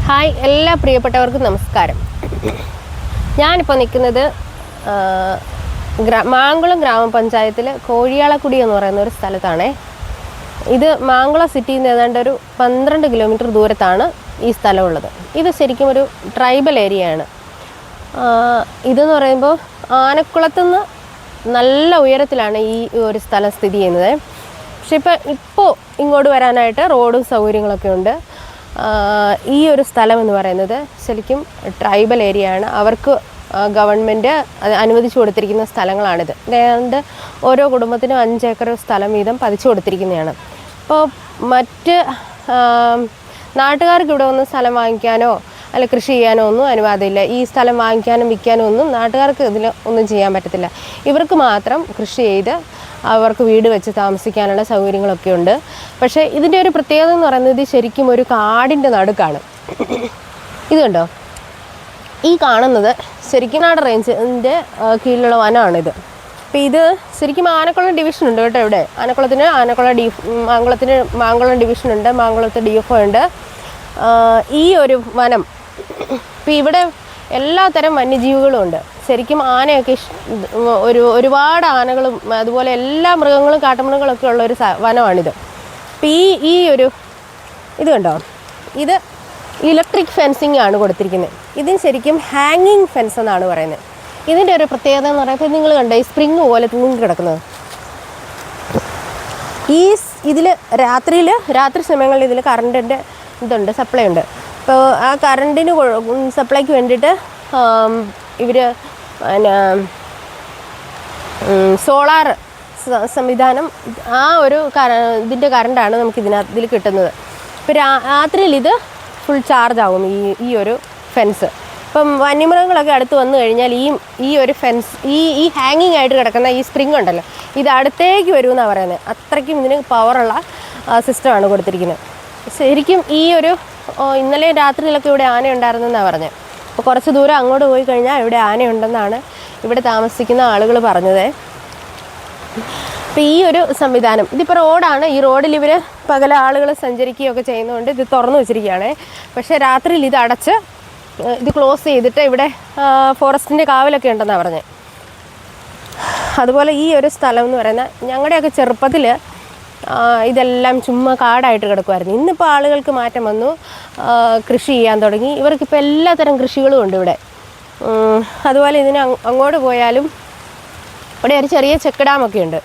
Hi എല്ലാ പ്രിയപ്പെട്ടവർക്കും നമസ്കാരം. ഞാനിപ്പോൾ നിൽക്കുന്നത് മാങ്കുളം ഗ്രാമപഞ്ചായത്തിൽ കോഴിയാളക്കുടി എന്ന് പറയുന്ന ഒരു സ്ഥലത്താണ്. ഇത് മാങ്കുളം സിറ്റിയിൽ നിന്ന് ഏതാണ്ട് ഒരു 12 കിലോമീറ്റർ ദൂരത്താണ് ഈ സ്ഥലമുള്ളത്. ഇത് ശരിക്കും ഒരു ട്രൈബൽ ഏരിയയാണ്. ഇതെന്ന് പറയുമ്പോൾ ആനക്കുളത്തുനിന്ന് നല്ല ഉയരത്തിലാണ് ഈ ഒരു സ്ഥലം സ്ഥിതി ചെയ്യുന്നത്. പക്ഷെ ഇപ്പോൾ ഇങ്ങോട്ട് വരാനായിട്ട് റോഡും സൗകര്യങ്ങളൊക്കെ ഉണ്ട്. ഈ ഒരു സ്ഥലം എന്ന് പറയുന്നത് ശരിക്കും ട്രൈബൽ ഏരിയയാണ്. അവർക്ക് ഗവൺമെൻറ് അനുവദിച്ചു കൊടുത്തിരിക്കുന്ന സ്ഥലങ്ങളാണിത്. ഏതാണ്ട് ഓരോ കുടുംബത്തിനും 5 ഏക്കർ സ്ഥലം വീതം പതിച്ചു കൊടുത്തിരിക്കുന്നതാണ്. അപ്പോൾ മറ്റ് നാട്ടുകാർക്ക് ഇവിടെ ഒന്ന് സ്ഥലം വാങ്ങിക്കാനോ അല്ല കൃഷി ചെയ്യാനോ ഒന്നും അനുവാദമില്ല. ഈ സ്ഥലം വാങ്ങിക്കാനും വിൽക്കാനും ഒന്നും നാട്ടുകാർക്ക് ഇതിൽ ഒന്നും ചെയ്യാൻ പറ്റത്തില്ല. ഇവർക്ക് മാത്രം കൃഷി ചെയ്ത് അവർക്ക് വീട് വെച്ച് താമസിക്കാനുള്ള സൗകര്യങ്ങളൊക്കെ ഉണ്ട്. പക്ഷേ ഇതിൻ്റെ ഒരു പ്രത്യേകത എന്ന് പറയുന്നത് ശരിക്കും ഒരു കാടിൻ്റെ നടുക്കാണ്. ഇത് കണ്ടോ, ഈ കാണുന്നത് ശരിക്കും നാട് റേഞ്ചിൻ്റെ കീഴിലുള്ള വനമാണിത്. അപ്പോൾ ഇത് ശരിക്കും ആനക്കുളം ഡിവിഷൻ ഉണ്ട് കേട്ടോ. ഇവിടെ മാങ്കുളം ഡിവിഷൻ ഉണ്ട്, മാങ്കുളത്ത് DFO ഉണ്ട്. ഈ ഒരു വനം ഇപ്പം ഇവിടെ എല്ലാത്തരം വന്യജീവികളും ഉണ്ട്. ശരിക്കും ആനയൊക്കെ ഒരുപാട് ആനകളും അതുപോലെ എല്ലാ മൃഗങ്ങളും കാട്ടുമൃഗങ്ങളൊക്കെ ഉള്ള ഒരു വനമാണിത്. അപ്പം ഈ ഒരു ഇത് കണ്ടോ, ഇത് ഇലക്ട്രിക് ഫെൻസിങ് ആണ് കൊടുത്തിരിക്കുന്നത്. ഇതിന് ശരിക്കും ഹാങ്ങിങ് ഫെൻസ് എന്നാണ് പറയുന്നത്. ഇതിൻ്റെ ഒരു പ്രത്യേകത എന്ന് പറയുമ്പോൾ നിങ്ങൾ കണ്ടോ, ഈ സ്പ്രിങ് പോലെ തൂങ്ങി കിടക്കുന്നത്. ഇതിൽ രാത്രി സമയങ്ങളിൽ ഇതിൽ കറണ്ടിൻ്റെ ഇതുണ്ട്, സപ്ലൈ ഉണ്ട്. അപ്പോൾ ആ കറണ്ടിന് സപ്ലൈക്ക് വേണ്ടിയിട്ട് ഇവർ പിന്നെ സോളാർ സംവിധാനം ആ ഒരു ഇതിൻ്റെ കറണ്ടാണ് നമുക്ക് ഇതിൽ കിട്ടുന്നത്. ഇപ്പോൾ രാത്രിയിൽ ഇത് ഫുൾ ചാർജ് ആകും ഈ ഒരു ഫെൻസ്. ഇപ്പം വന്യമൃഗങ്ങളൊക്കെ അടുത്ത് വന്നു കഴിഞ്ഞാൽ ഈ ഒരു ഫെൻസ് ഈ ഹാങ്ങിങ് ആയിട്ട് കിടക്കുന്ന ഈ സ്പ്രിങ് ഉണ്ടല്ലോ, ഇത് അടുത്തേക്ക് വരുമെന്നാണ് പറയുന്നത്. അത്രയ്ക്കും ഇതിന് പവറുള്ള സിസ്റ്റമാണ് കൊടുത്തിരിക്കുന്നത്. ശരിക്കും ഈ ഒരു ഇന്നലെ രാത്രിയിലൊക്കെ ഇവിടെ ആന ഉണ്ടായിരുന്നെന്നാണ് പറഞ്ഞത്. അപ്പോൾ കുറച്ച് ദൂരം അങ്ങോട്ട് പോയി കഴിഞ്ഞാൽ ഇവിടെ ആനയുണ്ടെന്നാണ് ഇവിടെ താമസിക്കുന്ന ആളുകൾ പറഞ്ഞത്. അപ്പോൾ ഈ ഒരു സംവിധാനം ഇതിപ്പോൾ റോഡാണ്. ഈ റോഡിൽ ഇവർ പകല ആളുകൾ സഞ്ചരിക്കുകയൊക്കെ ചെയ്യുന്നതുകൊണ്ട് ഇത് തുറന്നു വെച്ചിരിക്കുകയാണ്. പക്ഷേ രാത്രിയിൽ ഇത് അടച്ച് ഇത് ക്ലോസ് ചെയ്തിട്ട് ഇവിടെ ഫോറസ്റ്റിൻ്റെ കാവലൊക്കെ ഉണ്ടെന്നാണ് പറഞ്ഞത്. അതുപോലെ ഈ ഒരു സ്ഥലം എന്ന് പറയുന്നത് ഞങ്ങളുടെയൊക്കെ ചെറുപ്പത്തിൽ ഇതെല്ലാം ചുമ്മാ കാടായിട്ട് കിടക്കുമായിരുന്നു. ഇന്നിപ്പോൾ ആളുകൾക്ക് മാറ്റം വന്നു, കൃഷി ചെയ്യാൻ തുടങ്ങി. ഇവർക്കിപ്പോൾ എല്ലാത്തരം കൃഷികളും ഉണ്ട് ഇവിടെ. അതുപോലെ ഇതിന് അങ്ങോട്ട് പോയാലും ഇവിടെ ഒരു ചെറിയ ചെക്ക് ഡാമൊക്കെ ഉണ്ട്.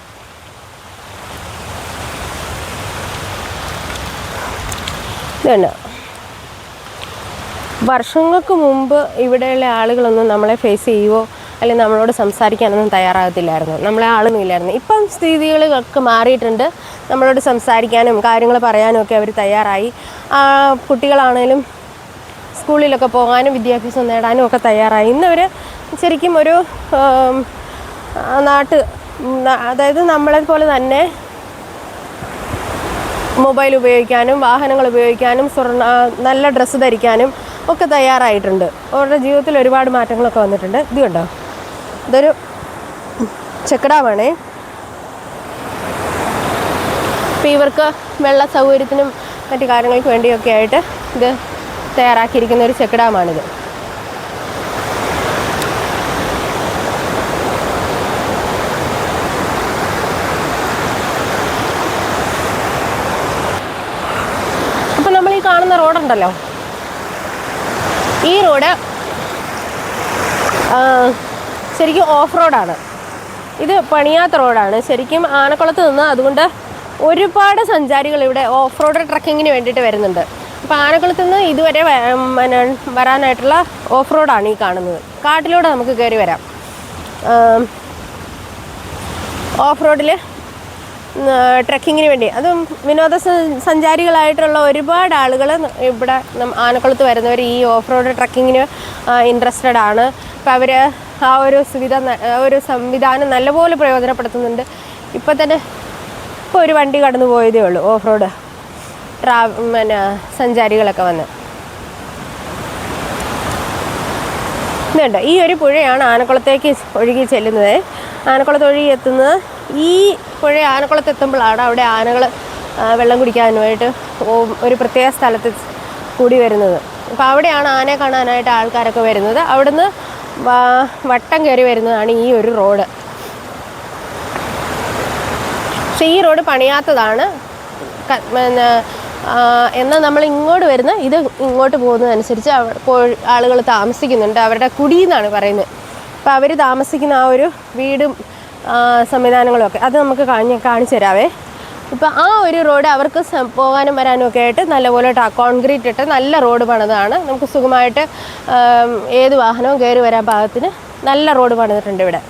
ഇതുണ്ട്. വർഷങ്ങൾക്ക് മുമ്പ് ഇവിടെയുള്ള ആളുകളൊന്നും നമ്മളെ ഫേസ് ചെയ്യുവോ അല്ലെങ്കിൽ നമ്മളോട് സംസാരിക്കാനൊന്നും തയ്യാറാകത്തില്ലായിരുന്നു. നമ്മളെ ആളൊന്നും ഇല്ലായിരുന്നു. ഇപ്പം സ്ഥിതികളൊക്കെ മാറിയിട്ടുണ്ട്. നമ്മളോട് സംസാരിക്കാനും കാര്യങ്ങൾ പറയാനും ഒക്കെ അവർ തയ്യാറായി. കുട്ടികളാണേലും സ്കൂളിലൊക്കെ പോകാനും വിദ്യാഭ്യാസം നേടാനും ഒക്കെ തയ്യാറായി. ഇന്നവർ ശരിക്കും ഒരു അതായത് നമ്മളെപ്പോലെ തന്നെ മൊബൈൽ ഉപയോഗിക്കാനും വാഹനങ്ങൾ ഉപയോഗിക്കാനും നല്ല ഡ്രസ്സ് ധരിക്കാനും ഒക്കെ തയ്യാറായിട്ടുണ്ട്. അവരുടെ ജീവിതത്തിൽ ഒരുപാട് മാറ്റങ്ങളൊക്കെ വന്നിട്ടുണ്ട്. ഇത് കണ്ടോ, ഇതൊരു ചെക്ക് ഡാമാണേ. അപ്പോൾ ഇവർക്ക് വെള്ള സൗകര്യത്തിനും മറ്റു കാര്യങ്ങൾക്ക് വേണ്ടിയൊക്കെ ആയിട്ട് ഇത് തയ്യാറാക്കിയിരിക്കുന്ന ഒരു ചെക്ക് ഡാമാണിത്. അപ്പം നമ്മൾ ഈ കാണുന്ന റോഡുണ്ടല്ലോ, ഈ റോഡ് ശരിക്കും ഓഫ് റോഡാണ്. ഇത് പണിയാത്ത റോഡാണ്. ശരിക്കും ആനക്കുളത്ത് നിന്ന് അതുകൊണ്ട് ഒരുപാട് സഞ്ചാരികൾ ഇവിടെ ഓഫ് റോഡ് ട്രക്കിങ്ങിന് വേണ്ടിയിട്ട് വരുന്നുണ്ട്. അപ്പോൾ ആനക്കുളത്ത് നിന്ന് ഇതുവരെ വരാനായിട്ടുള്ള ഓഫ് റോഡാണ് ഈ കാണുന്നത്. കാട്ടിലൂടെ നമുക്ക് കയറി വരാം. ഓഫ് റോഡിൽ ട്രക്കിങ്ങിന് വേണ്ടി അതും സഞ്ചാരികളായിട്ടുള്ള ഒരുപാട് ആളുകൾ ഇവിടെ ആനക്കുളത്ത് വരുന്നവർ ഈ ഓഫ് റോഡ് ട്രക്കിങ്ങിന് ഇൻട്രസ്റ്റഡ് ആണ്. അപ്പോൾ അവർ ആ ഒരു സംവിധാനം നല്ലപോലെ പ്രയോജനപ്പെടുത്തുന്നുണ്ട്. ഇപ്പോൾ തന്നെ ഒരു വണ്ടി കടന്നു പോയതേ ഉള്ളൂ ഓഫ് റോഡ് സഞ്ചാരികളൊക്കെ വന്ന്. ഇതുണ്ട്, ഈ ഒരു പുഴയാണ് ആനക്കുളത്തേക്ക് ഒഴുകി ചെല്ലുന്നത്. ആനക്കുളത്ത് ഒഴുകി എത്തുന്നത് ഈ പുഴ ആനക്കുളത്ത് എത്തുമ്പോഴാണ് അവിടെ ആനകൾ വെള്ളം കുടിക്കാനുമായിട്ട് ഒരു പ്രത്യേക സ്ഥലത്ത് കൂടി വരുന്നത്. അപ്പോൾ അവിടെയാണ് ആനയെ കാണാനായിട്ട് ആൾക്കാരൊക്കെ വരുന്നത്. അവിടുന്ന് വട്ടം കയറി വരുന്നതാണ് ഈ ഒരു റോഡ്. പക്ഷേ ഈ റോഡ് പണിയാത്തതാണ്. എന്നാൽ നമ്മൾ ഇങ്ങോട്ട് വരുന്ന ഇത് ഇങ്ങോട്ട് പോകുന്നതനുസരിച്ച് ആളുകൾ താമസിക്കുന്നുണ്ട്. അവരുടെ കുടിയെന്നാണ് പറയുന്നത്. അപ്പോൾ അവർ താമസിക്കുന്ന ആ ഒരു വീടും സംവിധാനങ്ങളും ഒക്കെ അത് നമുക്ക് കാണിച്ചു തരാവേ. ഇപ്പോൾ ആ ഒരു റോഡ് അവർക്ക് പോകാനും വരാനും ഒക്കെ ആയിട്ട് നല്ലപോലെ കോൺക്രീറ്റ് ഇട്ട് നല്ല റോഡ് പണിതാണ്. നമുക്ക് സുഖമായിട്ട് ഏത് വാഹനവും കയറി വരാൻ പാകത്തിന് നല്ല റോഡ് പണിതിട്ടുണ്ട് ഇവിടെ.